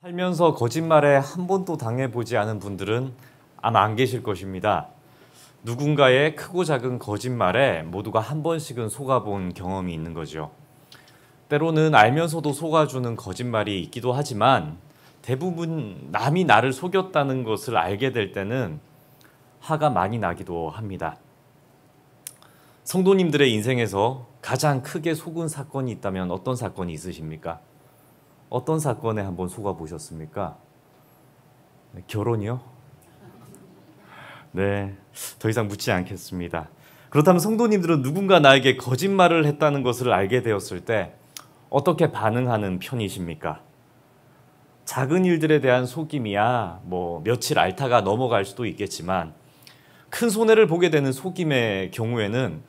살면서 거짓말에 한 번도 당해보지 않은 분들은 아마 안 계실 것입니다. 누군가의 크고 작은 거짓말에 모두가 한 번씩은 속아본 경험이 있는 거죠. 때로는 알면서도 속아주는 거짓말이 있기도 하지만 대부분 남이 나를 속였다는 것을 알게 될 때는 화가 많이 나기도 합니다. 성도님들의 인생에서 가장 크게 속은 사건이 있다면 어떤 사건이 있으십니까? 어떤 사건에 한번 속아보셨습니까? 결혼이요? 네, 더 이상 묻지 않겠습니다. 그렇다면 성도님들은 누군가 나에게 거짓말을 했다는 것을 알게 되었을 때 어떻게 반응하는 편이십니까? 작은 일들에 대한 속임이야 며칠 앓다가 넘어갈 수도 있겠지만 큰 손해를 보게 되는 속임의 경우에는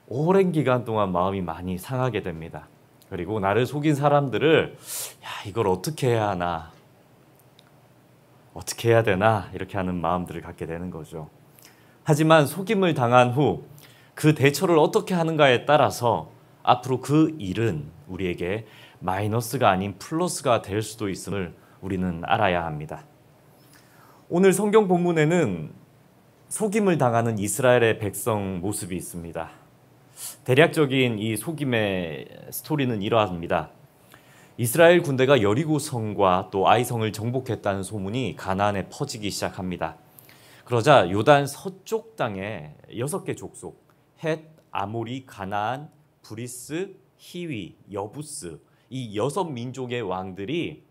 오랜 기간 동안 마음이 많이 상하게 됩니다. 그리고 나를 속인 사람들을 이걸 어떻게 해야 하나, 어떻게 해야 되나 이렇게 하는 마음들을 갖게 되는 거죠. 하지만 속임을 당한 후 그 대처를 어떻게 하는가에 따라서 앞으로 그 일은 우리에게 마이너스가 아닌 플러스가 될 수도 있음을 우리는 알아야 합니다. 오늘 성경 본문에는 속임을 당하는 이스라엘의 백성 모습이 있습니다. 대략적인 이 속임의 스토리는 이러합니다. 이스라엘 군대가 여리고 성과 또 아이성을 정복했다는 소문이 가나안에 퍼지기 시작합니다. 그러자 요단 서쪽 땅에 6개 족속, 헷, 아모리, 가나안, 브리스, 히위, 여부스 이 6민족의 왕들이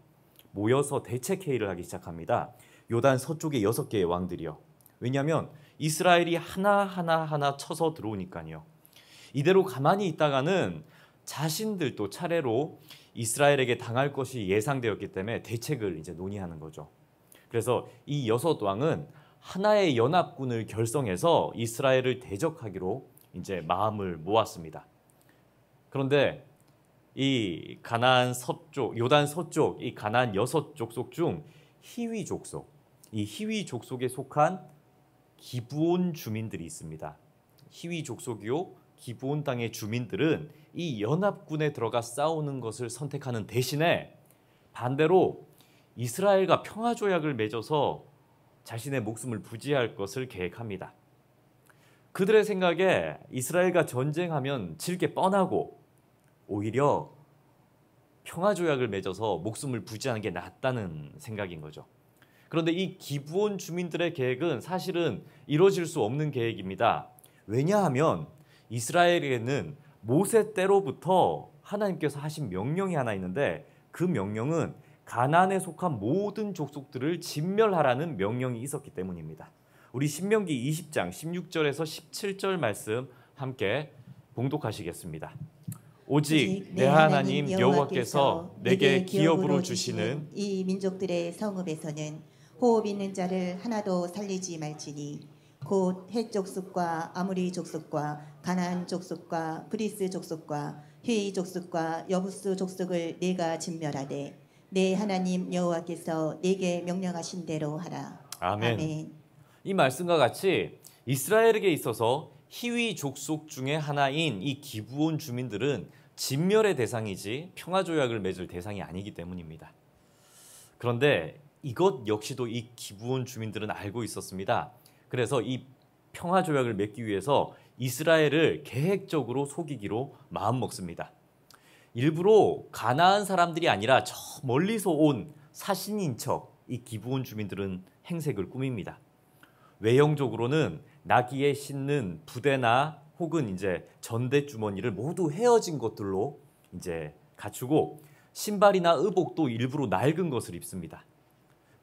모여서 대책회의를 하기 시작합니다. 요단 서쪽의 6개의 왕들이요. 왜냐하면 이스라엘이 하나 쳐서 들어오니까요. 이대로 가만히 있다가는 자신들도 차례로 이스라엘에게 당할 것이 예상되었기 때문에 대책을 이제 논의하는 거죠. 그래서 이 6왕은 하나의 연합군을 결성해서 이스라엘을 대적하기로 이제 마음을 모았습니다. 그런데 이 가나안 서쪽, 요단 서쪽, 이 가나안 6족속 중 히위 족속, 이 히위 족속에 속한 기브온 주민들이 있습니다. 히위 족속이요, 기브온 땅의 주민들은 이 연합군에 들어가 싸우는 것을 선택하는 대신에 반대로 이스라엘과 평화조약을 맺어서 자신의 목숨을 부지할 것을 계획합니다. 그들의 생각에 이스라엘과 전쟁하면 질 게 뻔하고 오히려 평화조약을 맺어서 목숨을 부지하는 게 낫다는 생각인 거죠. 그런데 이 기브온 주민들의 계획은 사실은 이루어질 수 없는 계획입니다. 왜냐하면 이스라엘에는 모세 때로부터 하나님께서 하신 명령이 하나 있는데 그 명령은 가나안에 속한 모든 족속들을 진멸하라는 명령이 있었기 때문입니다. 우리 신명기 20장 16절에서 17절 말씀 함께 봉독하시겠습니다. 오직 내 하나님 여호와께서 내게 기업으로 주시는 이 민족들의 성읍에서는 호흡 있는 자를 하나도 살리지 말지니 곧 헷 족속과 아모리 족속과 가나안 족속과 브리스 족속과 히위 족속과 여부스 족속을 내가 진멸하되 내 하나님 여호와께서 내게 명령하신 대로 하라. 아멘. 아멘. 이 말씀과 같이 이스라엘에게 있어서 히위 족속 중에 하나인 이 기브온 주민들은 진멸의 대상이지 평화조약을 맺을 대상이 아니기 때문입니다. 그런데 이것 역시도 이 기브온 주민들은 알고 있었습니다. 그래서 이 평화조약을 맺기 위해서 이스라엘을 계획적으로 속이기로 마음먹습니다. 일부러 가나안 사람들이 아니라 저 멀리서 온 사신인 척 이 기브온 주민들은 행색을 꾸밉니다. 외형적으로는 나귀에 싣는 부대나 혹은 이제 전대 주머니를 모두 헤어진 것들로 이제 갖추고 신발이나 의복도 일부러 낡은 것을 입습니다.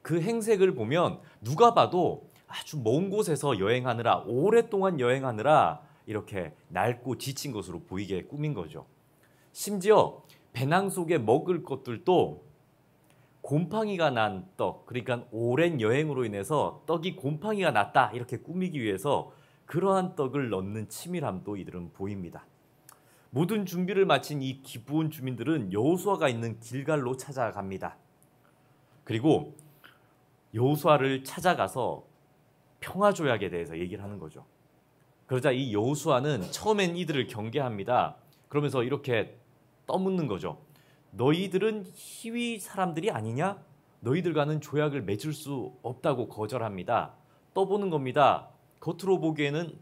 그 행색을 보면 누가 봐도 아주 먼 곳에서 여행하느라 오랫동안 여행하느라 이렇게 낡고 지친 것으로 보이게 꾸민 거죠. 심지어 배낭 속에 먹을 것들도 곰팡이가 난 떡, 그러니까 오랜 여행으로 인해서 떡이 곰팡이가 났다 이렇게 꾸미기 위해서 그러한 떡을 넣는 치밀함도 이들은 보입니다. 모든 준비를 마친 이 기브온 주민들은 여호수아가 있는 길갈로 찾아갑니다. 그리고 여호수아를 찾아가서 평화조약에 대해서 얘기를 하는 거죠. 그러자 이 여호수아는 처음엔 이들을 경계합니다. 그러면서 이렇게 떠묻는 거죠. 너희들은 희위 사람들이 아니냐? 너희들과는 조약을 맺을 수 없다고 거절합니다. 떠보는 겁니다. 겉으로 보기에는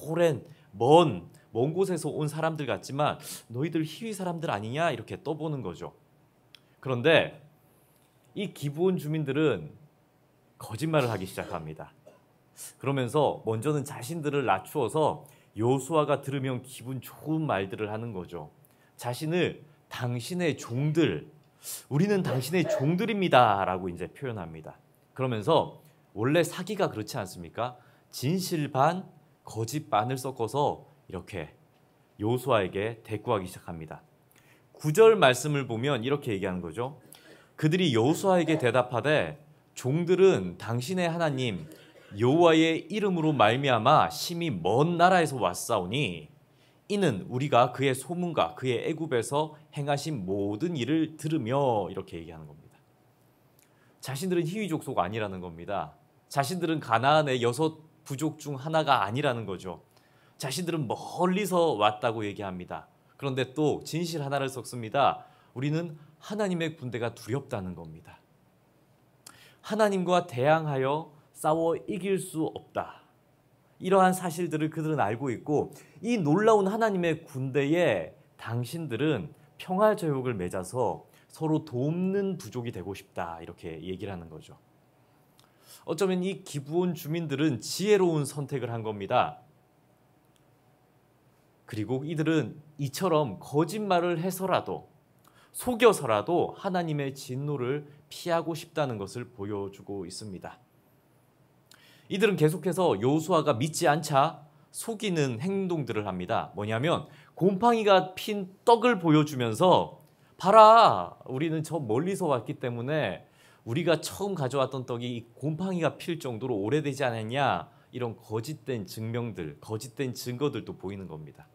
오랜 먼 곳에서 온 사람들 같지만 너희들 희위 사람들 아니냐? 이렇게 떠보는 거죠. 그런데 이 기브온 주민들은 거짓말을 하기 시작합니다. 그러면서 먼저는 자신들을 낮추어서 여호수아가 들으면 기분 좋은 말들을 하는 거죠. 자신을 당신의 종들, 우리는 당신의 종들입니다 라고 이제 표현합니다. 그러면서 원래 사기가 그렇지 않습니까? 진실 반, 거짓 반을 섞어서 이렇게 여호수아에게 대꾸하기 시작합니다. 9절 말씀을 보면 이렇게 얘기하는 거죠. 그들이 여호수아에게 대답하되 종들은 당신의 하나님 여호와의 이름으로 말미암아 심히 먼 나라에서 왔사오니 이는 우리가 그의 소문과 그의 애굽에서 행하신 모든 일을 들으며 이렇게 얘기하는 겁니다. 자신들은 희위 족속 아니라는 겁니다. 자신들은 가나안의 6 부족 중 하나가 아니라는 거죠. 자신들은 멀리서 왔다고 얘기합니다. 그런데 또 진실 하나를 섞습니다. 우리는 하나님의 군대가 두렵다는 겁니다. 하나님과 대항하여 싸워 이길 수 없다. 이러한 사실들을 그들은 알고 있고 이 놀라운 하나님의 군대에 당신들은 평화조약을 맺어서 서로 돕는 부족이 되고 싶다. 이렇게 얘기를 하는 거죠. 어쩌면 이 기브온 주민들은 지혜로운 선택을 한 겁니다. 그리고 이들은 이처럼 거짓말을 해서라도 속여서라도 하나님의 진노를 피하고 싶다는 것을 보여주고 있습니다. 이들은 계속해서 여호수아가 믿지 않자 속이는 행동들을 합니다. 뭐냐면 곰팡이가 핀 떡을 보여주면서 봐라, 우리는 저 멀리서 왔기 때문에 우리가 처음 가져왔던 떡이 곰팡이가 필 정도로 오래되지 않았냐, 이런 거짓된 증명들, 거짓된 증거들도 보이는 겁니다.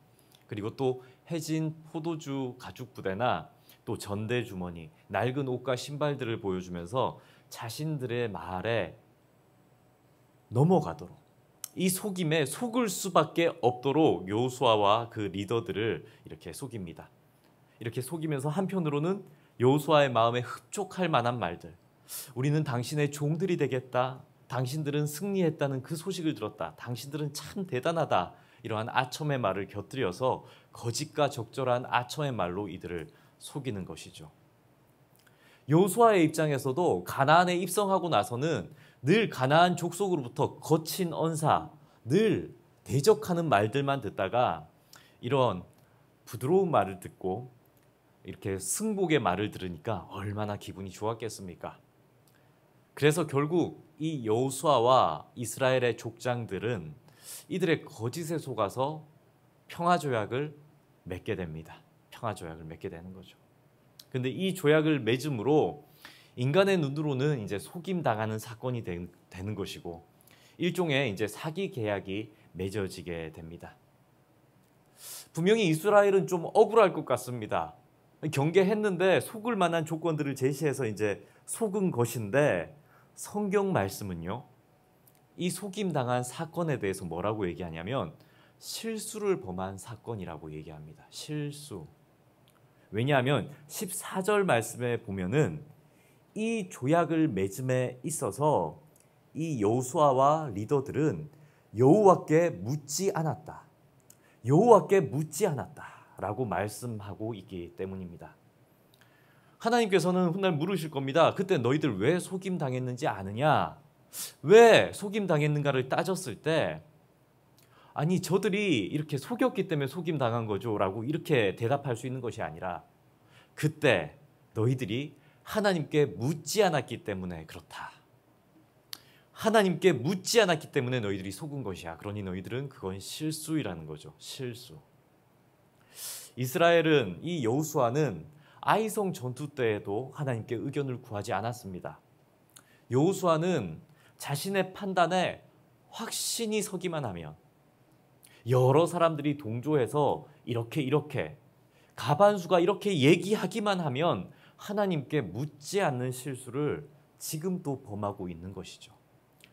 그리고 또 해진 포도주 가죽 부대나 또 전대 주머니, 낡은 옷과 신발들을 보여주면서 자신들의 말에 넘어가도록, 이 속임에 속을 수밖에 없도록 여호수아와 그 리더들을 이렇게 속입니다. 이렇게 속이면서 한편으로는 여호수아의 마음에 흡족할 만한 말들, 우리는 당신의 종들이 되겠다, 당신들은 승리했다는 그 소식을 들었다, 당신들은 참 대단하다, 이러한 아첨의 말을 곁들여서 거짓과 적절한 아첨의 말로 이들을 속이는 것이죠. 여호수아의 입장에서도 가나안에 입성하고 나서는 늘 가나안 족속으로부터 거친 언사, 늘 대적하는 말들만 듣다가 이런 부드러운 말을 듣고 이렇게 승복의 말을 들으니까 얼마나 기분이 좋았겠습니까? 그래서 결국 이 여호수아와 이스라엘의 족장들은 이들의 거짓에 속아서 평화조약을 맺게 됩니다. 평화조약을 맺게 되는 거죠. 근데 이 조약을 맺음으로 인간의 눈으로는 이제 속임당하는 사건이 되는 것이고 일종의 이제 사기 계약이 맺어지게 됩니다. 분명히 이스라엘은 좀 억울할 것 같습니다. 경계했는데 속을 만한 조건들을 제시해서 이제 속은 것인데 성경 말씀은요, 이 속임당한 사건에 대해서 뭐라고 얘기하냐면 실수를 범한 사건이라고 얘기합니다. 실수. 왜냐하면 14절 말씀에 보면은 이 조약을 맺음에 있어서 이 여호수아와 리더들은 여호와께 묻지 않았다. 여호와께 묻지 않았다라고 말씀하고 있기 때문입니다. 하나님께서는 훗날 물으실 겁니다. 그때 너희들 왜 속임 당했는지 아느냐? 왜 속임 당했는가를 따졌을 때 아니 저들이 이렇게 속였기 때문에 속임 당한 거죠 라고 이렇게 대답할 수 있는 것이 아니라 그때 너희들이 하나님께 묻지 않았기 때문에 그렇다. 하나님께 묻지 않았기 때문에 너희들이 속은 것이야. 그러니 너희들은 그건 실수이라는 거죠. 실수. 이스라엘은 이 여호수아는 아이성 전투 때에도 하나님께 의견을 구하지 않았습니다. 여호수아는 자신의 판단에 확신이 서기만 하면 여러 사람들이 동조해서 이렇게 가반수가 이렇게 얘기하기만 하면 하나님께 묻지 않는 실수를 지금도 범하고 있는 것이죠.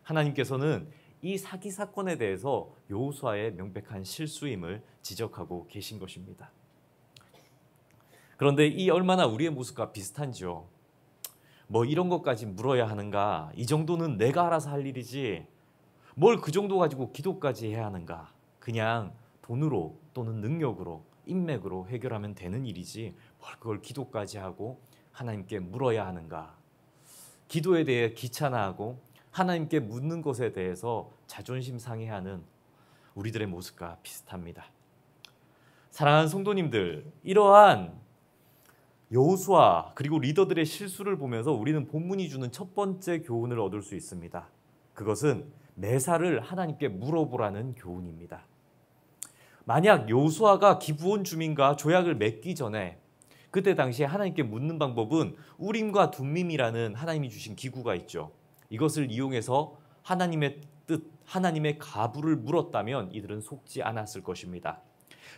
하나님께서는 이 사기 사건에 대해서 여호수아의 명백한 실수임을 지적하고 계신 것입니다. 그런데 이 얼마나 우리의 모습과 비슷한지요. 뭐 이런 것까지 물어야 하는가? 이 정도는 내가 알아서 할 일이지. 뭘 그 정도 가지고 기도까지 해야 하는가? 그냥 돈으로 또는 능력으로, 인맥으로 해결하면 되는 일이지 뭘 그걸 기도까지 하고 하나님께 물어야 하는가? 기도에 대해 귀찮아하고 하나님께 묻는 것에 대해서 자존심 상해하는 우리들의 모습과 비슷합니다. 사랑하는 성도님들, 이러한 여호수아 그리고 리더들의 실수를 보면서 우리는 본문이 주는 첫 번째 교훈을 얻을 수 있습니다. 그것은 매사를 하나님께 물어보라는 교훈입니다. 만약 여호수아가 기브온 주민과 조약을 맺기 전에 그때 당시에 하나님께 묻는 방법은 우림과 둠밈이라는 하나님이 주신 기구가 있죠. 이것을 이용해서 하나님의 뜻, 하나님의 가부를 물었다면 이들은 속지 않았을 것입니다.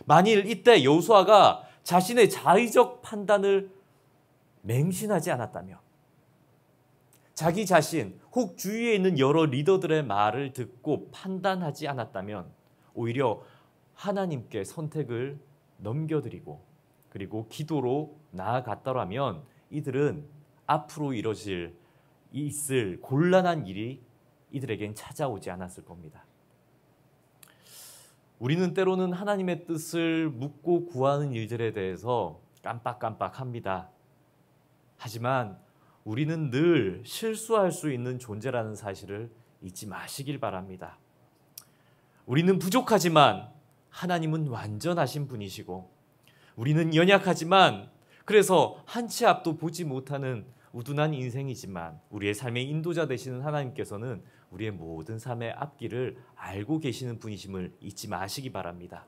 만일 이때 여호수아가 자신의 자의적 판단을 맹신하지 않았다면, 자기 자신 혹 주위에 있는 여러 리더들의 말을 듣고 판단하지 않았다면 오히려 하나님께 선택을 넘겨드리고 그리고 기도로 나아갔더라면 이들은 앞으로 있을 곤란한 일이 이들에겐 찾아오지 않았을 겁니다. 우리는 때로는 하나님의 뜻을 묻고 구하는 일들에 대해서 깜빡깜빡합니다. 하지만 우리는 늘 실수할 수 있는 존재라는 사실을 잊지 마시길 바랍니다. 우리는 부족하지만 하나님은 완전하신 분이시고 우리는 연약하지만 그래서 한 치 앞도 보지 못하는 우둔한 인생이지만 우리의 삶의 인도자 되시는 하나님께서는 우리의 모든 삶의 앞길을 알고 계시는 분이심을 잊지 마시기 바랍니다.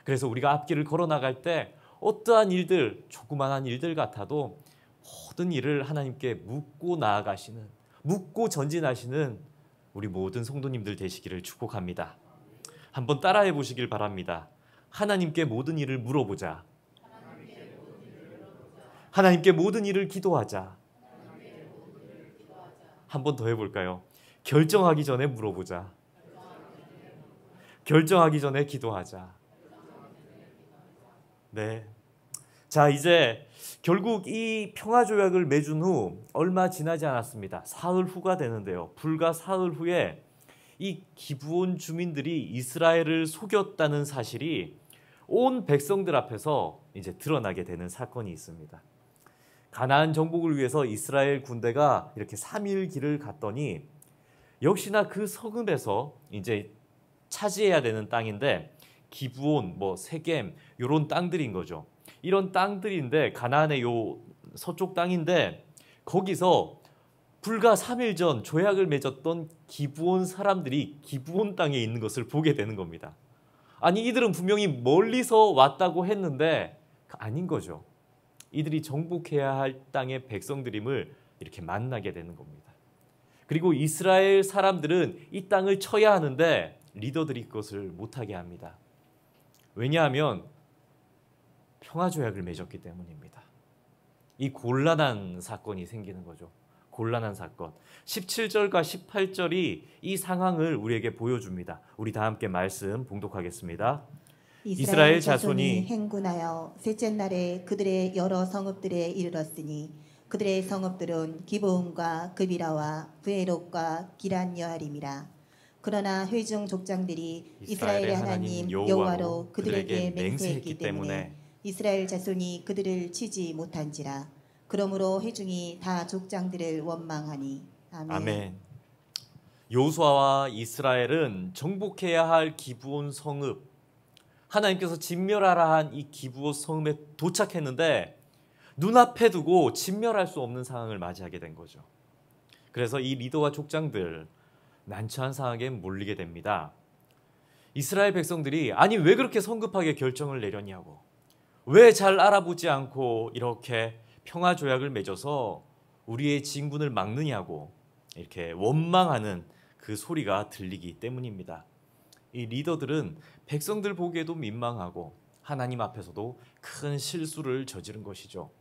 그래서 우리가 앞길을 걸어나갈 때 어떠한 일들, 조그만한 일들 같아도 모든 일을 하나님께 묻고 나아가시는, 묻고 전진하시는 우리 모든 성도님들 되시기를 축복합니다. 한번 따라해 보시길 바랍니다. 하나님께 모든 일을 물어보자. 하나님께 모든 일을 기도하자. 한번 더 해볼까요? 결정하기 전에 물어보자. 결정하기 전에 기도하자. 네. 자, 이제 결국 이 평화조약을 맺은 후 얼마 지나지 않았습니다. 사흘 후가 되는데요. 불과 사흘 후에 이 기브온 주민들이 이스라엘을 속였다는 사실이 온 백성들 앞에서 이제 드러나게 되는 사건이 있습니다. 가나안 정복을 위해서 이스라엘 군대가 이렇게 3일 길을 갔더니 역시나 그 성읍에서 이제 차지해야 되는 땅인데 기브온, 세겜 이런 땅들인 거죠. 이런 땅들인데 가나안의 요 서쪽 땅인데 거기서 불과 3일 전 조약을 맺었던 기브온 사람들이 기브온 땅에 있는 것을 보게 되는 겁니다. 아니 이들은 분명히 멀리서 왔다고 했는데 아닌 거죠. 이들이 정복해야 할 땅의 백성들임을 이렇게 만나게 되는 겁니다. 그리고 이스라엘 사람들은 이 땅을 쳐야 하는데 리더들이 그것을 못하게 합니다. 왜냐하면 평화조약을 맺었기 때문입니다. 이 곤란한 사건이 생기는 거죠. 곤란한 사건. 17절과 18절이 이 상황을 우리에게 보여줍니다. 우리 다 함께 말씀 봉독하겠습니다. 이스라엘 자손이 행군하여 셋째 날에 그들의 여러 성읍들에 이르렀으니 그들의 성읍들은 기브온과 그비라와 브에롯과 기란 여아림이라. 그러나 회중 족장들이 이스라엘의 하나님 여호와로 그들에게 맹세했기 때문에 이스라엘 자손이 그들을 치지 못한지라. 그러므로 회중이 다 족장들을 원망하니. 아멘. 아멘. 여호수아와 이스라엘은 정복해야 할 기브온 성읍, 하나님께서 진멸하라 한 이 기브온 성읍에 도착했는데 눈앞에 두고 진멸할 수 없는 상황을 맞이하게 된 거죠. 그래서 이 리더와 족장들 난처한 상황에 몰리게 됩니다. 이스라엘 백성들이 아니 왜 그렇게 성급하게 결정을 내렸냐고, 왜 잘 알아보지 않고 이렇게 평화조약을 맺어서 우리의 진군을 막느냐고 이렇게 원망하는 그 소리가 들리기 때문입니다. 이 리더들은 백성들 보기에도 민망하고 하나님 앞에서도 큰 실수를 저지른 것이죠.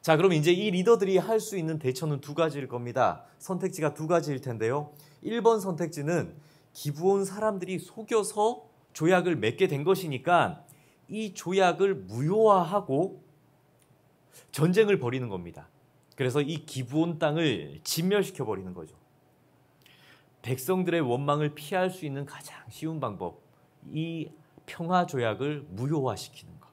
자, 그럼 이제 이 리더들이 할 수 있는 대처는 두 가지일 겁니다. 선택지가 두 가지일 텐데요. 1번 선택지는 기브온 사람들이 속여서 조약을 맺게 된 것이니까 이 조약을 무효화하고 전쟁을 벌이는 겁니다. 그래서 이 기브온 땅을 진멸시켜 버리는 거죠. 백성들의 원망을 피할 수 있는 가장 쉬운 방법, 이 평화 조약을 무효화시키는 것.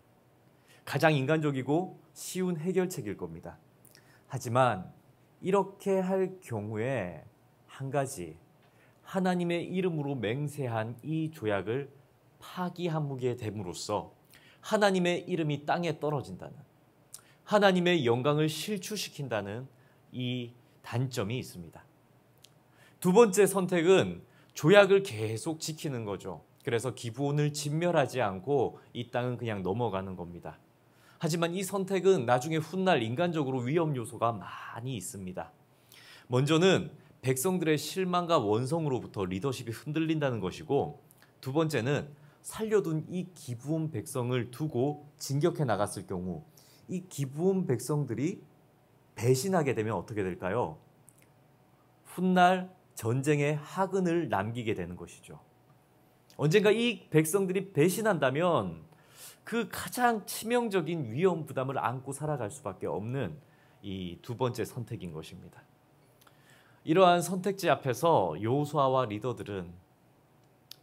가장 인간적이고 쉬운 해결책일 겁니다. 하지만 이렇게 할 경우에 한 가지, 하나님의 이름으로 맹세한 이 조약을 파기하게 됨으로써 하나님의 이름이 땅에 떨어진다는, 하나님의 영광을 실추시킨다는 이 단점이 있습니다. 두 번째 선택은 조약을 계속 지키는 거죠. 그래서 기브온을 진멸하지 않고 이 땅은 그냥 넘어가는 겁니다. 하지만 이 선택은 나중에 훗날 인간적으로 위험 요소가 많이 있습니다. 먼저는 백성들의 실망과 원성으로부터 리더십이 흔들린다는 것이고, 두 번째는 살려둔 이 기브온 백성을 두고 진격해 나갔을 경우 이 기브온 백성들이 배신하게 되면 어떻게 될까요? 훗날 전쟁의 학은을 남기게 되는 것이죠. 언젠가 이 백성들이 배신한다면 그 가장 치명적인 위험 부담을 안고 살아갈 수밖에 없는 이 두 번째 선택인 것입니다. 이러한 선택지 앞에서 여호수아와 리더들은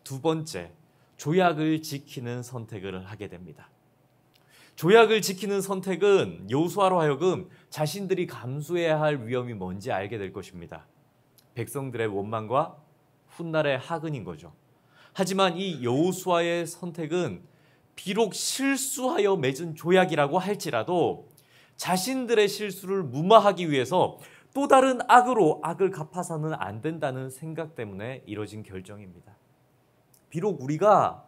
두 번째, 조약을 지키는 선택을 하게 됩니다. 조약을 지키는 선택은 여호수아로 하여금 자신들이 감수해야 할 위험이 뭔지 알게 될 것입니다. 백성들의 원망과 훗날의 학은인 거죠. 하지만 이 여호수아의 선택은 비록 실수하여 맺은 조약이라고 할지라도 자신들의 실수를 무마하기 위해서 또 다른 악으로 악을 갚아서는 안 된다는 생각 때문에 이뤄진 결정입니다. 비록 우리가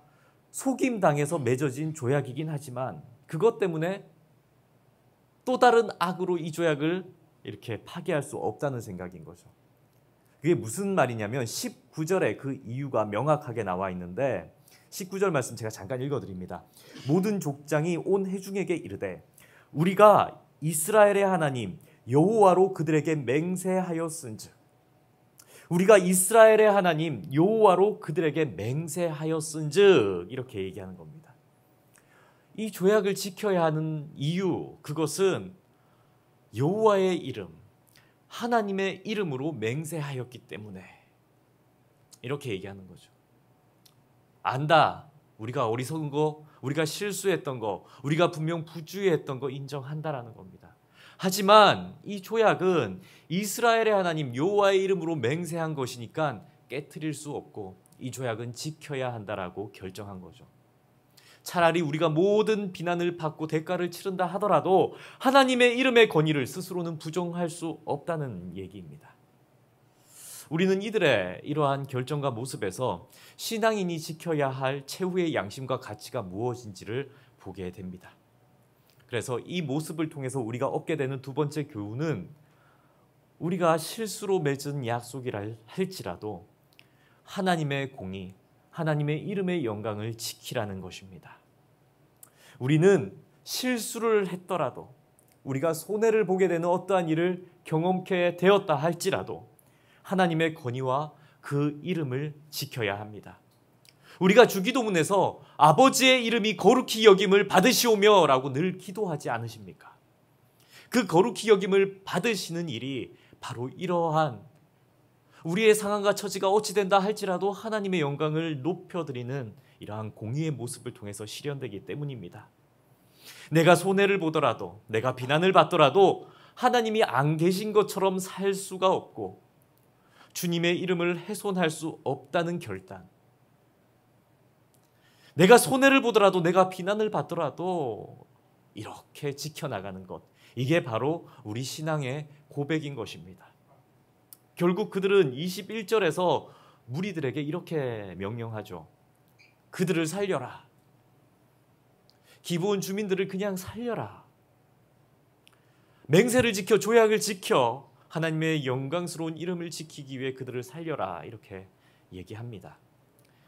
속임당해서 맺어진 조약이긴 하지만 그것 때문에 또 다른 악으로 이 조약을 이렇게 파기할 수 없다는 생각인 거죠. 그게 무슨 말이냐면 19절에 그 이유가 명확하게 나와 있는데 19절 말씀 제가 잠깐 읽어드립니다. 모든 족장이 온 회중에게 이르되 우리가 이스라엘의 하나님 여호와로 그들에게 맹세하였은즉, 우리가 이스라엘의 하나님 여호와로 그들에게 맹세하였은즉 이렇게 얘기하는 겁니다. 이 조약을 지켜야 하는 이유, 그것은 여호와의 이름, 하나님의 이름으로 맹세하였기 때문에 이렇게 얘기하는 거죠. 안다. 우리가 어리석은 거, 우리가 실수했던 거, 우리가 분명 부주의했던 거 인정한다라는 겁니다. 하지만 이 조약은 이스라엘의 하나님 여호와의 이름으로 맹세한 것이니까 깨트릴 수 없고 이 조약은 지켜야 한다라고 결정한 거죠. 차라리 우리가 모든 비난을 받고 대가를 치른다 하더라도 하나님의 이름의 권위를 스스로는 부정할 수 없다는 얘기입니다. 우리는 이들의 이러한 결정과 모습에서 신앙인이 지켜야 할 최후의 양심과 가치가 무엇인지를 보게 됩니다. 그래서 이 모습을 통해서 우리가 얻게 되는 두 번째 교훈은 우리가 실수로 맺은 약속이라 할지라도 하나님의 공의, 하나님의 이름의 영광을 지키라는 것입니다. 우리는 실수를 했더라도, 우리가 손해를 보게 되는 어떠한 일을 경험케 되었다 할지라도 하나님의 권위와 그 이름을 지켜야 합니다. 우리가 주기도문에서 아버지의 이름이 거룩히 여김을 받으시오며 라고 늘 기도하지 않으십니까? 그 거룩히 여김을 받으시는 일이 바로 이러한 우리의 상황과 처지가 어찌 된다 할지라도 하나님의 영광을 높여드리는 이러한 공의의 모습을 통해서 실현되기 때문입니다. 내가 손해를 보더라도, 내가 비난을 받더라도 하나님이 안 계신 것처럼 살 수가 없고 주님의 이름을 훼손할 수 없다는 결단, 내가 손해를 보더라도, 내가 비난을 받더라도 이렇게 지켜나가는 것, 이게 바로 우리 신앙의 고백인 것입니다. 결국 그들은 21절에서 무리들에게 이렇게 명령하죠. 그들을 살려라. 기브온 주민들을 그냥 살려라. 맹세를 지켜, 조약을 지켜 하나님의 영광스러운 이름을 지키기 위해 그들을 살려라, 이렇게 얘기합니다.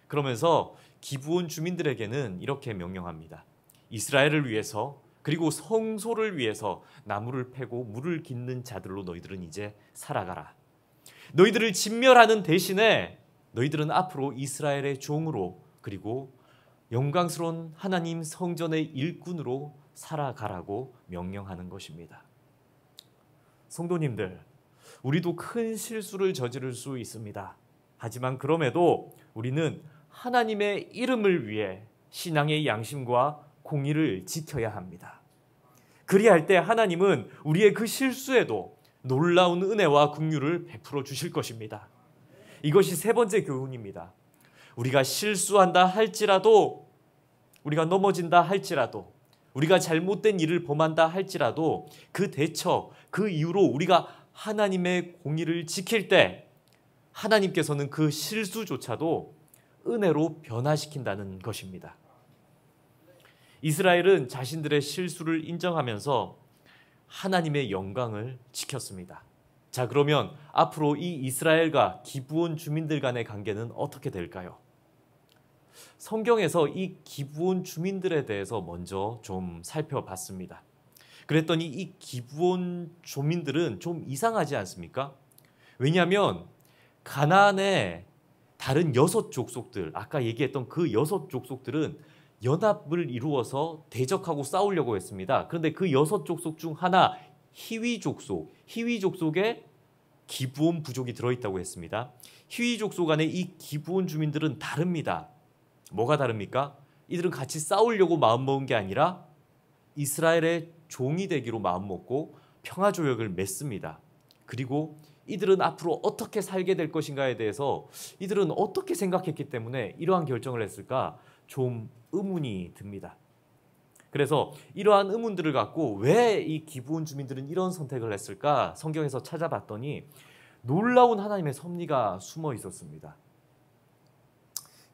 그러면서 기브온 주민들에게는 이렇게 명령합니다. 이스라엘을 위해서, 그리고 성소를 위해서 나무를 패고 물을 깃는 자들로 너희들은 이제 살아가라. 너희들을 진멸하는 대신에 너희들은 앞으로 이스라엘의 종으로, 그리고 영광스러운 하나님 성전의 일꾼으로 살아가라고 명령하는 것입니다. 성도님들, 우리도 큰 실수를 저지를 수 있습니다. 하지만 그럼에도 우리는 하나님의 이름을 위해 신앙의 양심과 공의를 지켜야 합니다. 그리할 때 하나님은 우리의 그 실수에도 놀라운 은혜와 긍휼을 베풀어 주실 것입니다. 이것이 세 번째 교훈입니다. 우리가 실수한다 할지라도, 우리가 넘어진다 할지라도, 우리가 잘못된 일을 범한다 할지라도 그 대처, 그 이유로 우리가 하나님의 공의를 지킬 때 하나님께서는 그 실수조차도 은혜로 변화시킨다는 것입니다. 이스라엘은 자신들의 실수를 인정하면서 하나님의 영광을 지켰습니다. 자, 그러면 앞으로 이 이스라엘과 기브온 주민들 간의 관계는 어떻게 될까요? 성경에서 이 기브온 주민들에 대해서 먼저 좀 살펴봤습니다. 그랬더니 이 기브온 주민들은 좀 이상하지 않습니까? 왜냐하면 가나안의 다른 6 족속들, 아까 얘기했던 그 6 족속들은 연합을 이루어서 대적하고 싸우려고 했습니다. 그런데 그 6 족속 중 하나 히위 족속에 기브온 부족이 들어있다고 했습니다. 히위 족속 안에 이 기브온 주민들은 다릅니다. 뭐가 다릅니까? 이들은 같이 싸우려고 마음먹은 게 아니라 이스라엘의 종이 되기로 마음먹고 평화조약을 맺습니다. 그리고 이들은 앞으로 어떻게 살게 될 것인가에 대해서 이들은 어떻게 생각했기 때문에 이러한 결정을 했을까? 좀 의문이 듭니다. 그래서 이러한 의문들을 갖고 왜 이 기브온 주민들은 이런 선택을 했을까? 성경에서 찾아봤더니 놀라운 하나님의 섭리가 숨어 있었습니다.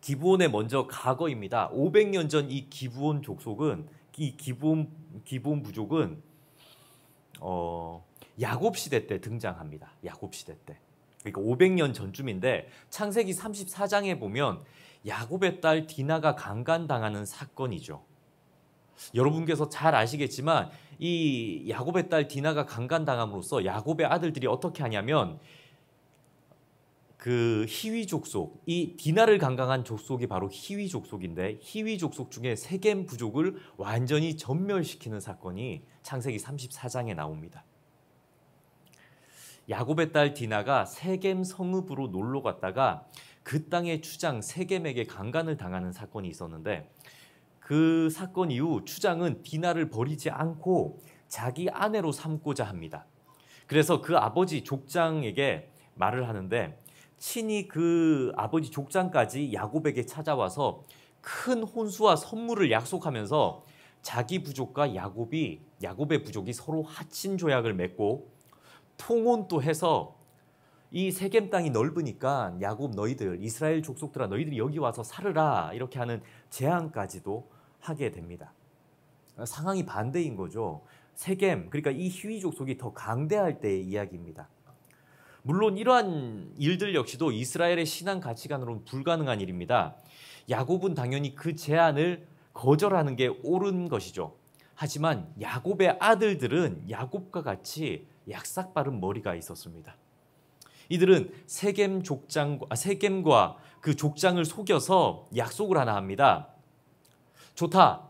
기브온의 먼저 과거입니다. 500년 전 이 기브온 족속은, 이 기브온 부족은 야곱 시대 때 등장합니다. 야곱 시대 때. 그러니까 500년 전쯤인데 창세기 34장에 보면 야곱의 딸 디나가 강간당하는 사건이죠. 여러분께서 잘 아시겠지만 이 야곱의 딸 디나가 강간당함으로써 야곱의 아들들이 어떻게 하냐면 그 히위 족속, 이 디나를 강간한 족속이 바로 히위 족속인데 히위 족속 중에 세겜 부족을 완전히 전멸시키는 사건이 창세기 34장에 나옵니다. 야곱의 딸 디나가 세겜 성읍으로 놀러 갔다가 그 땅의 추장 세겜에게 강간을 당하는 사건이 있었는데 그 사건 이후 추장은 디나를 버리지 않고 자기 아내로 삼고자 합니다. 그래서 그 아버지 족장에게 말을 하는데 친히 그 아버지 족장까지 야곱에게 찾아와서 큰 혼수와 선물을 약속하면서 자기 부족과 야곱의 부족이 서로 하친 조약을 맺고 통혼도 해서 이 세겜 땅이 넓으니까 야곱 너희들, 이스라엘 족속들아 너희들이 여기 와서 살으라 이렇게 하는 제안까지도 하게 됩니다. 상황이 반대인 거죠. 세겜, 그러니까 이 히위 족속이 더 강대할 때의 이야기입니다. 물론 이러한 일들 역시도 이스라엘의 신앙 가치관으로는 불가능한 일입니다. 야곱은 당연히 그 제안을 거절하는 게 옳은 것이죠. 하지만 야곱의 아들들은 야곱과 같이 약삭빠른 머리가 있었습니다. 이들은 세겜과 그 족장을 속여서 약속을 하나 합니다. 좋다.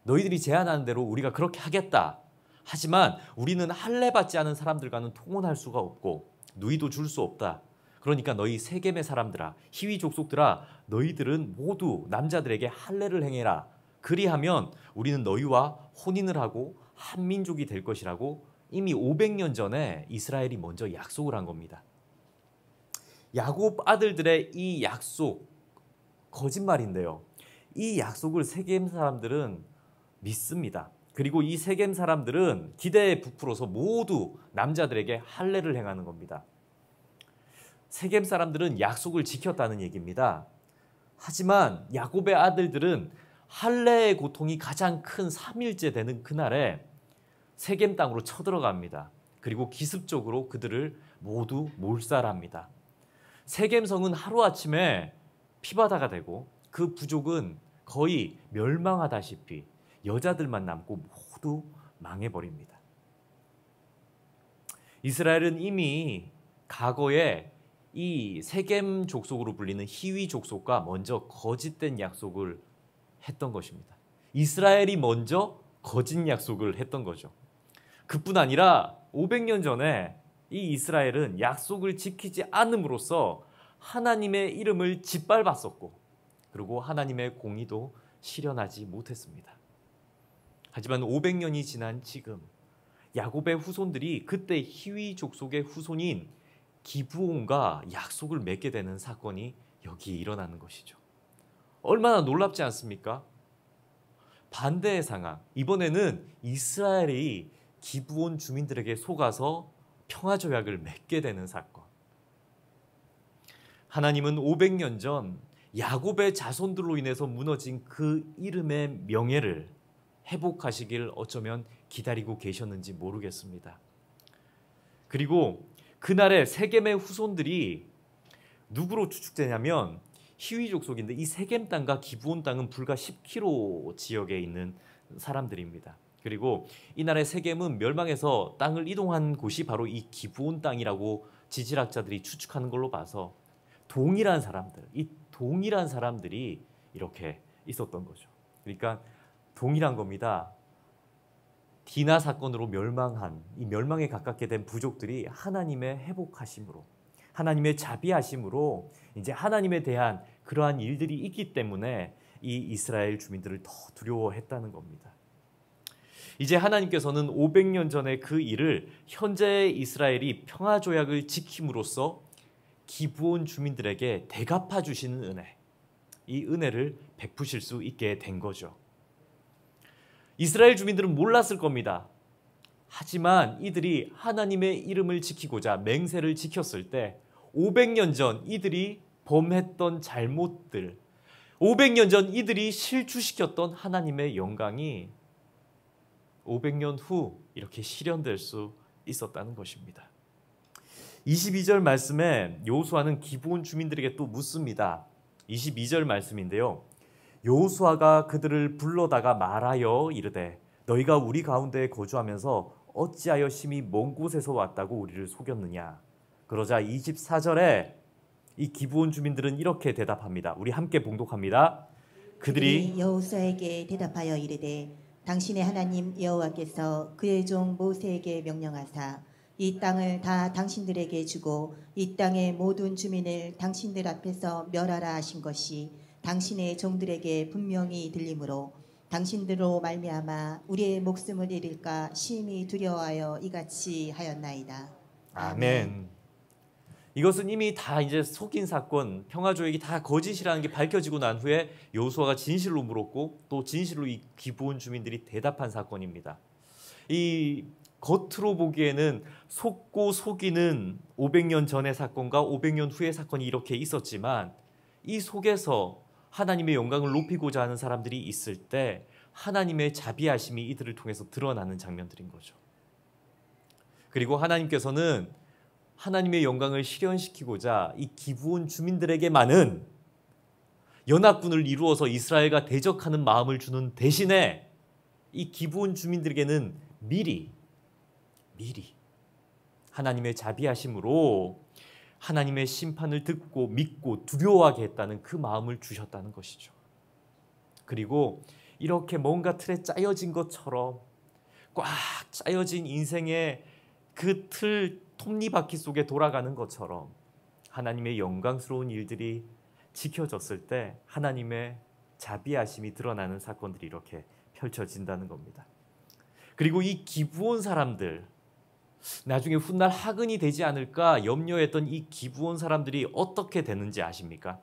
너희들이 제안하는 대로 우리가 그렇게 하겠다. 하지만 우리는 할례 받지 않은 사람들과는 통혼할 수가 없고 누이도 줄 수 없다. 그러니까 너희 세겜의 사람들아, 히위 족속들아, 너희들은 모두 남자들에게 할례를 행해라. 그리하면 우리는 너희와 혼인을 하고 한 민족이 될 것이라고 이미 500년 전에 이스라엘이 먼저 약속을 한 겁니다. 야곱 아들들의 이 약속, 거짓말인데요. 이 약속을 세겜 사람들은 믿습니다. 그리고 이 세겜 사람들은 기대에 부풀어서 모두 남자들에게 할례를 행하는 겁니다. 세겜 사람들은 약속을 지켰다는 얘기입니다. 하지만 야곱의 아들들은 할례의 고통이 가장 큰 3일째 되는 그날에 세겜 땅으로 쳐들어갑니다. 그리고 기습적으로 그들을 모두 몰살합니다. 세겜 성은 하루아침에 피바다가 되고 그 부족은 거의 멸망하다시피 여자들만 남고 모두 망해버립니다. 이스라엘은 이미 과거에 이 세겜 족속으로 불리는 히위 족속과 먼저 거짓된 약속을 했던 것입니다. 이스라엘이 먼저 거짓 약속을 했던 거죠. 그뿐 아니라 500년 전에 이 이스라엘은 약속을 지키지 않음으로써 하나님의 이름을 짓밟았었고, 그리고 하나님의 공의도 실현하지 못했습니다. 하지만 500년이 지난 지금 야곱의 후손들이 그때 히위 족속의 후손인 기브온과 약속을 맺게 되는 사건이 여기 일어나는 것이죠. 얼마나 놀랍지 않습니까? 반대의 상황, 이번에는 이스라엘이 기브온 주민들에게 속아서 평화조약을 맺게 되는 사건. 하나님은 500년 전 야곱의 자손들로 인해서 무너진 그 이름의 명예를 회복하시길 어쩌면 기다리고 계셨는지 모르겠습니다. 그리고 그날의 세겜의 후손들이 누구로 추측되냐면 히위 족속인데, 이 세겜 땅과 기브온 땅은 불과 10km 지역에 있는 사람들입니다. 그리고 이날의 세겜은 멸망해서 땅을 이동한 곳이 바로 이 기브온 땅이라고 지질학자들이 추측하는 걸로 봐서 동일한 사람들, 이 동일한 사람들이 이렇게 있었던 거죠. 그러니까 동일한 겁니다. 디나 사건으로 멸망한, 이 멸망에 가깝게 된 부족들이 하나님의 회복하심으로, 하나님의 자비하심으로 이제 하나님에 대한 그러한 일들이 있기 때문에 이 이스라엘 주민들을 더 두려워했다는 겁니다. 이제 하나님께서는 500년 전의 그 일을 현재의 이스라엘이 평화조약을 지킴으로써 기브온 주민들에게 대갚아 주시는 은혜, 이 은혜를 베푸실 수 있게 된 거죠. 이스라엘 주민들은 몰랐을 겁니다. 하지만 이들이 하나님의 이름을 지키고자 맹세를 지켰을 때 500년 전 이들이 범했던 잘못들, 500년 전 이들이 실추시켰던 하나님의 영광이 500년 후 이렇게 실현될 수 있었다는 것입니다. 22절 말씀에 여호수아는 기브온 주민들에게 또 묻습니다. 22절 말씀인데요. 여호수아가 그들을 불러다가 말하여 이르되 너희가 우리 가운데에 거주하면서 어찌하여 심히 먼 곳에서 왔다고 우리를 속였느냐. 그러자 24절에 이 기브온 주민들은 이렇게 대답합니다. 우리 함께 봉독합니다. 그들이 여호수아에게 대답하여 이르되 당신의 하나님 여호와께서 그의 종 모세에게 명령하사 이 땅을 다 당신들에게 주고 이 땅의 모든 주민을 당신들 앞에서 멸하라 하신 것이 당신의 종들에게 분명히 들리므로 당신들로 말미암아 우리의 목숨을 잃을까 심히 두려워하여 이같이 하였나이다. 아멘. 이것은 이미 다 이제 속인 사건, 평화조약이 다 거짓이라는 게 밝혀지고 난 후에 여호수아가 진실로 물었고 또 진실로 이 기브온 주민들이 대답한 사건입니다. 이 겉으로 보기에는 속고 속이는 500년 전의 사건과 500년 후의 사건이 이렇게 있었지만 이 속에서 하나님의 영광을 높이고자 하는 사람들이 있을 때 하나님의 자비하심이 이들을 통해서 드러나는 장면들인 거죠. 그리고 하나님께서는 하나님의 영광을 실현시키고자 이 기브온 주민들에게만은 연합군을 이루어서 이스라엘과 대적하는 마음을 주는 대신에 이 기브온 주민들에게는 미리 하나님의 자비하심으로 하나님의 심판을 듣고 믿고 두려워하게 했다는 그 마음을 주셨다는 것이죠. 그리고 이렇게 뭔가 틀에 짜여진 것처럼 꽉 짜여진 인생의 그 틀 톱니바퀴 속에 돌아가는 것처럼 하나님의 영광스러운 일들이 지켜졌을 때 하나님의 자비하심이 드러나는 사건들이 이렇게 펼쳐진다는 겁니다. 그리고 이 기브온 사람들, 나중에 훗날 화근이 되지 않을까 염려했던 이 기브온 사람들이 어떻게 되는지 아십니까?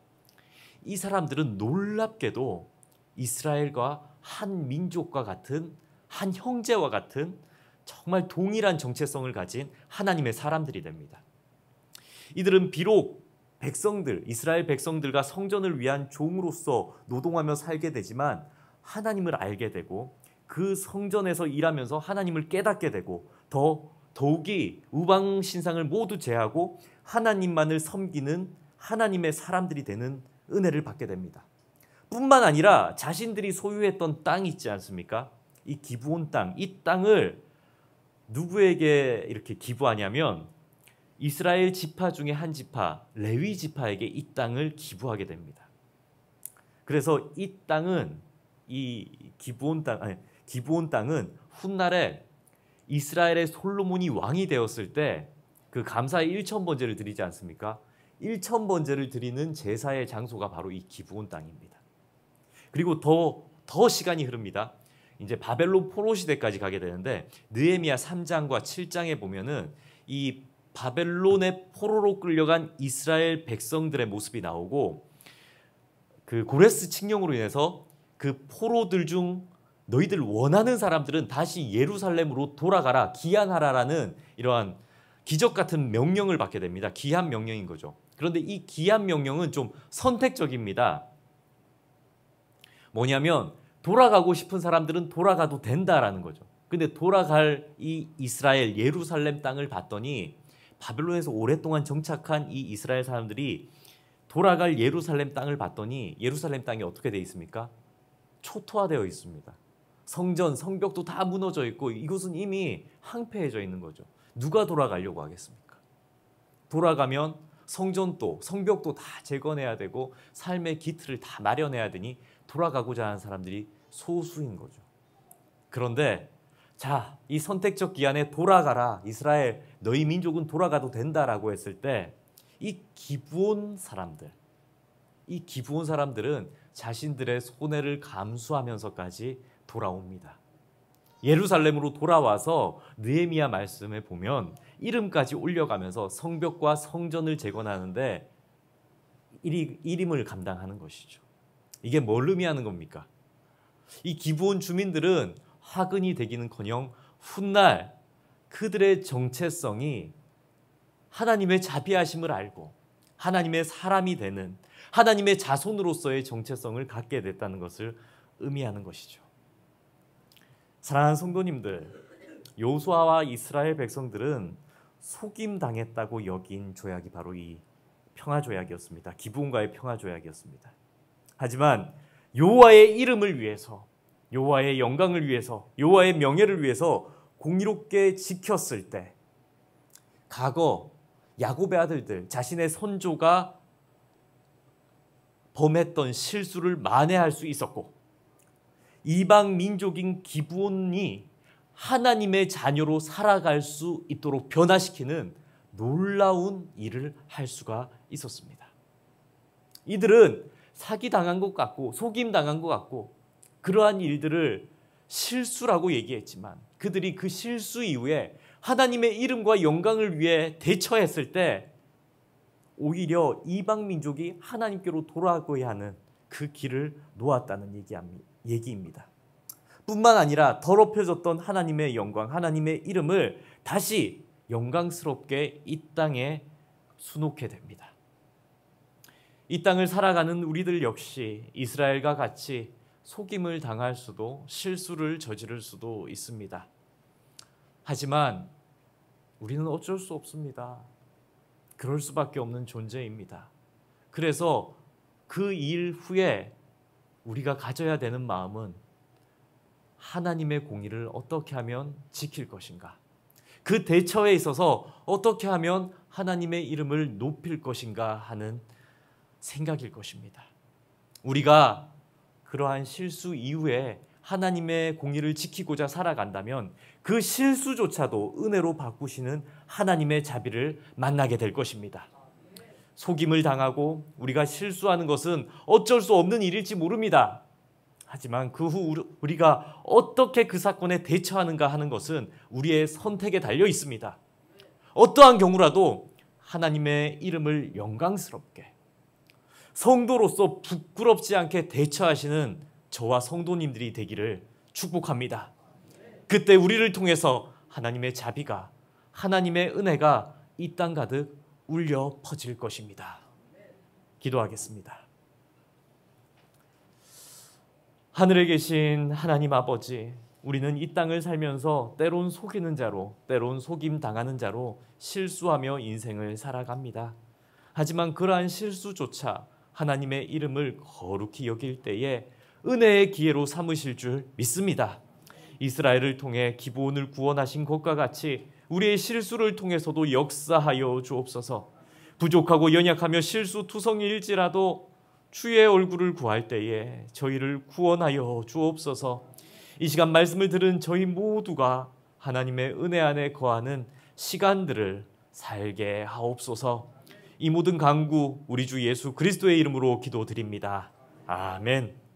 이 사람들은 놀랍게도 이스라엘과 한 민족과 같은, 한 형제와 같은 정말 동일한 정체성을 가진 하나님의 사람들이 됩니다. 이들은 비록 백성들, 이스라엘 백성들과 성전을 위한 종으로서 노동하며 살게 되지만 하나님을 알게 되고 그 성전에서 일하면서 하나님을 깨닫게 되고 더욱이 우방 신상을 모두 제하고 하나님만을 섬기는 하나님의 사람들이 되는 은혜를 받게 됩니다. 뿐만 아니라 자신들이 소유했던 땅이 있지 않습니까? 이 기브온 땅, 이 땅을 누구에게 이렇게 기부하냐면 이스라엘 지파 중에 한 지파, 레위 지파에게 이 땅을 기부하게 됩니다. 그래서 이 땅은 이 기브온 땅, 기브온 땅은 훗날에 이스라엘의 솔로몬이 왕이 되었을 때 그 감사의 1,000번제를 드리지 않습니까? 1,000번제를 드리는 제사의 장소가 바로 이 기브온 땅입니다. 그리고 더 시간이 흐릅니다. 이제 바벨론 포로 시대까지 가게 되는데 느헤미야 3장과 7장에 보면은 이 바벨론의 포로로 끌려간 이스라엘 백성들의 모습이 나오고 그 고레스 칙령으로 인해서 그 포로들 중 너희들 원하는 사람들은 다시 예루살렘으로 돌아가라, 귀환하라라는 이러한 기적 같은 명령을 받게 됩니다. 귀환 명령인 거죠. 그런데 이 귀환 명령은 좀 선택적입니다. 뭐냐면 돌아가고 싶은 사람들은 돌아가도 된다라는 거죠. 근데 돌아갈 이 이스라엘 예루살렘 땅을 봤더니 바벨론에서 오랫동안 정착한 이 이스라엘 사람들이 돌아갈 예루살렘 땅을 봤더니 예루살렘 땅이 어떻게 되어 있습니까? 초토화되어 있습니다. 성전, 성벽도 다 무너져 있고 이곳은 이미 황폐해져 있는 거죠. 누가 돌아가려고 하겠습니까? 돌아가면 성전도, 성벽도 다 재건해야 되고 삶의 기틀을 다 마련해야 되니 돌아가고자 하는 사람들이 소수인 거죠. 그런데 자, 이 선택적 기한에 돌아가라, 이스라엘 너희 민족은 돌아가도 된다라고 했을 때 이 기브온 사람들은 자신들의 손해를 감수하면서까지 돌아옵니다. 예루살렘으로 돌아와서 느헤미야 말씀에 보면 이름까지 올려가면서 성벽과 성전을 재건하는데 일임을 감당하는 것이죠. 이게 뭘 의미하는 겁니까? 이 기브온 주민들은 화근이 되기는커녕 훗날 그들의 정체성이 하나님의 자비하심을 알고 하나님의 사람이 되는 하나님의 자손으로서의 정체성을 갖게 됐다는 것을 의미하는 것이죠. 사랑하는 성도님들, 여호수아와 이스라엘 백성들은 속임당했다고 여긴 조약이 바로 이 평화조약이었습니다. 기브온과의 평화조약이었습니다. 하지만 여호와의 이름을 위해서, 여호와의 영광을 위해서, 여호와의 명예를 위해서 공의롭게 지켰을 때 과거 야곱의 아들들, 자신의 선조가 범했던 실수를 만회할 수 있었고 이방 민족인 기브온이 하나님의 자녀로 살아갈 수 있도록 변화시키는 놀라운 일을 할 수가 있었습니다. 이들은 사기당한 것 같고 속임당한 것 같고 그러한 일들을 실수라고 얘기했지만 그들이 그 실수 이후에 하나님의 이름과 영광을 위해 대처했을 때 오히려 이방 민족이 하나님께로 돌아가야 하는 그 길을 놓았다는 얘기입니다. 뿐만 아니라 더럽혀졌던 하나님의 영광, 하나님의 이름을 다시 영광스럽게 이 땅에 수놓게 됩니다. 이 땅을 살아가는 우리들 역시 이스라엘과 같이 속임을 당할 수도 실수를 저지를 수도 있습니다. 하지만 우리는 어쩔 수 없습니다. 그럴 수밖에 없는 존재입니다. 그래서 그 일 후에 우리가 가져야 되는 마음은 하나님의 공의를 어떻게 하면 지킬 것인가? 그 대처에 있어서 어떻게 하면 하나님의 이름을 높일 것인가 하는 생각일 것입니다. 우리가 그러한 실수 이후에 하나님의 공의를 지키고자 살아간다면 그 실수조차도 은혜로 바꾸시는 하나님의 자비를 만나게 될 것입니다. 속임을 당하고 우리가 실수하는 것은 어쩔 수 없는 일일지 모릅니다. 하지만 그 후 우리가 어떻게 그 사건에 대처하는가 하는 것은 우리의 선택에 달려 있습니다. 어떠한 경우라도 하나님의 이름을 영광스럽게 성도로서 부끄럽지 않게 대처하시는 저와 성도님들이 되기를 축복합니다. 그때 우리를 통해서 하나님의 자비가, 하나님의 은혜가 이 땅 가득 울려 퍼질 것입니다. 기도하겠습니다. 하늘에 계신 하나님 아버지, 우리는 이 땅을 살면서 때론 속이는 자로, 때론 속임 당하는 자로 실수하며 인생을 살아갑니다. 하지만 그러한 실수조차 하나님의 이름을 거룩히 여길 때에 은혜의 기회로 삼으실 줄 믿습니다. 이스라엘을 통해 기브온을 구원하신 것과 같이 우리의 실수를 통해서도 역사하여 주옵소서. 부족하고 연약하며 실수투성이일지라도 주의 얼굴을 구할 때에 저희를 구원하여 주옵소서. 이 시간 말씀을 들은 저희 모두가 하나님의 은혜 안에 거하는 시간들을 살게 하옵소서. 이 모든 간구 우리 주 예수 그리스도의 이름으로 기도드립니다. 아멘.